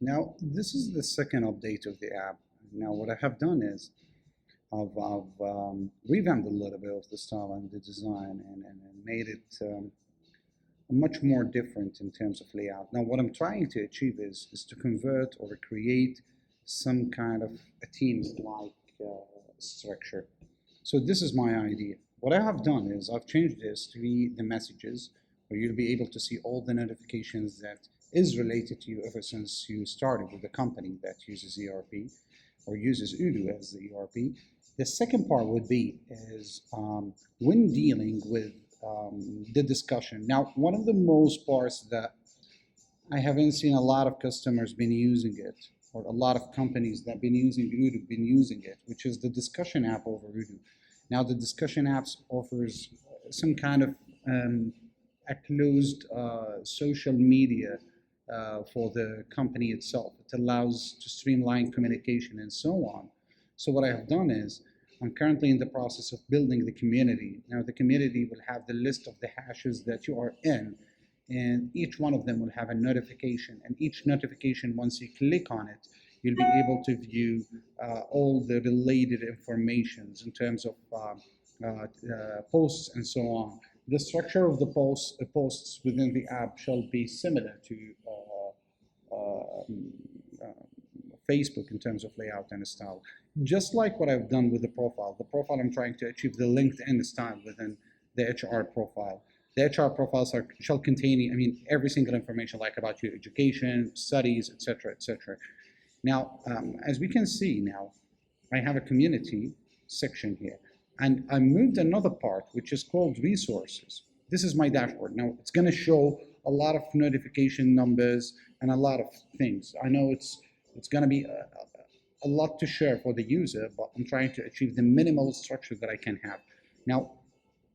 Now, this is the second update of the app. Now, what I have done is I've revamped a little bit of the style and the design and made it much more different in terms of layout. Now, what I'm trying to achieve is to convert or create some kind of a Teams-like structure. So this is my idea. What I have done is I've changed this to be the messages, where you'll be able to see all the notifications that is related to you ever since you started with a company that uses ERP or uses Odoo as the ERP. The second part would be is when dealing with the discussion. Now, one of the most parts that I haven't seen a lot of customers been using it, or a lot of companies that been using Odoo been using it, which is the discussion app over Odoo. Now, the discussion apps offers some kind of a closed social media for the company itself. It allows to streamline communication and so on. So what I have done is I'm currently in the process of building the community. Now the community will have the list of the hashes that you are in, and each one of them will have a notification, and each notification, once you click on it, you'll be able to view all the related informations in terms of posts and so on. The structure of the posts within the app shall be similar to Facebook in terms of layout and style. Just like what I've done with the profile. The profile, I'm trying to achieve the LinkedIn style within the HR profile. The HR profiles shall contain, every single information, like about your education, studies, etc., etc. Now, as we can see now, I have a community section here. And I moved another part, which is called resources. This is my dashboard. Now, it's going to show a lot of notification numbers and a lot of things. I know it's going to be a lot to share for the user, but I'm trying to achieve the minimal structure that I can have. Now,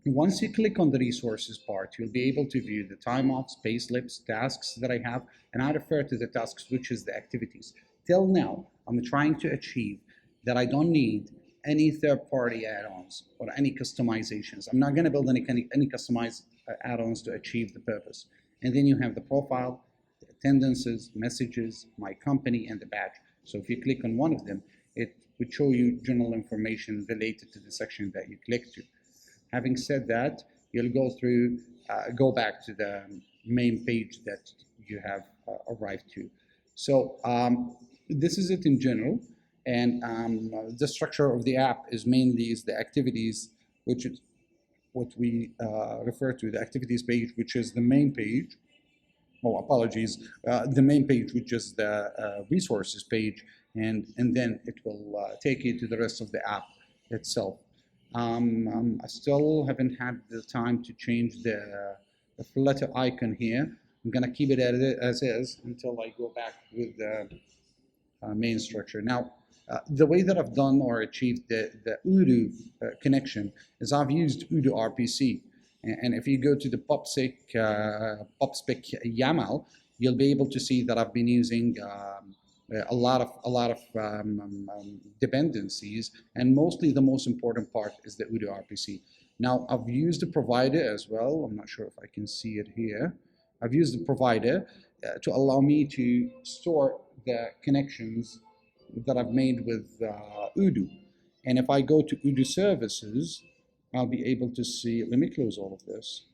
once you click on the resources part, you'll be able to view the time offs, pay slips, tasks that I have, and I refer to the tasks, which is the activities. Till now, I'm trying to achieve that I don't need any third-party add-ons or any customizations. I'm not going to build any customized add-ons to achieve the purpose. And then you have the profile, the attendances, messages, my company, and the badge. So if you click on one of them, it would show you general information related to the section that you click to. Having said that, you'll go back to the main page that you have arrived to. So this is it in general. And the structure of the app is mainly the activities, which is what we refer to, the activities page, which is the main page. Oh, apologies. The main page, which is the resources page, and then it will take you to the rest of the app itself. I still haven't had the time to change the flutter icon here. I'm going to keep it as is until I go back with the main structure. Now, the way that I've done or achieved the Odoo connection is I've used Odoo RPC. And if you go to the PubSpec YAML, you'll be able to see that I've been using a lot of dependencies, and mostly the most important part is the Odoo RPC. Now, I've used the provider as well. I'm not sure if I can see it here. I've used the provider to allow me to store the connections that I've made with Odoo. And if I go to Odoo services, I'll be able to see, let me close all of this.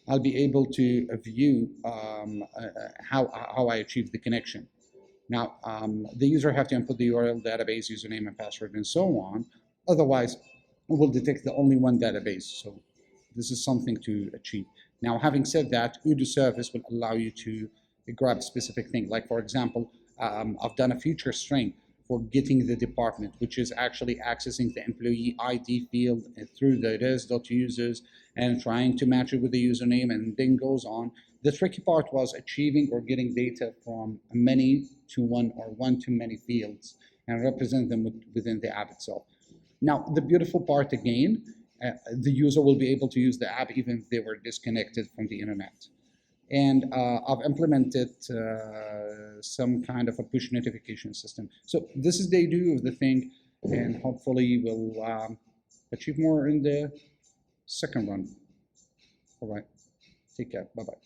I'll be able to view how I achieve the connection. Now, the user have to input the URL, database, username, and password, and so on. Otherwise, it will detect the only one database. So this is something to achieve. Now, having said that, Odoo service will allow you to grab a specific thing. Like, for example, I've done a feature string for getting the department, which is actually accessing the employee ID field through the res.users and trying to match it with the username, and then goes on. The tricky part was achieving or getting data from many to one or one to many fields and represent them within the app itself. Now, the beautiful part again, the user will be able to use the app even if they were disconnected from the internet. And I've implemented some kind of a push notification system. So this is the do of the thing, and hopefully we'll achieve more in the second run. All right, take care, bye-bye.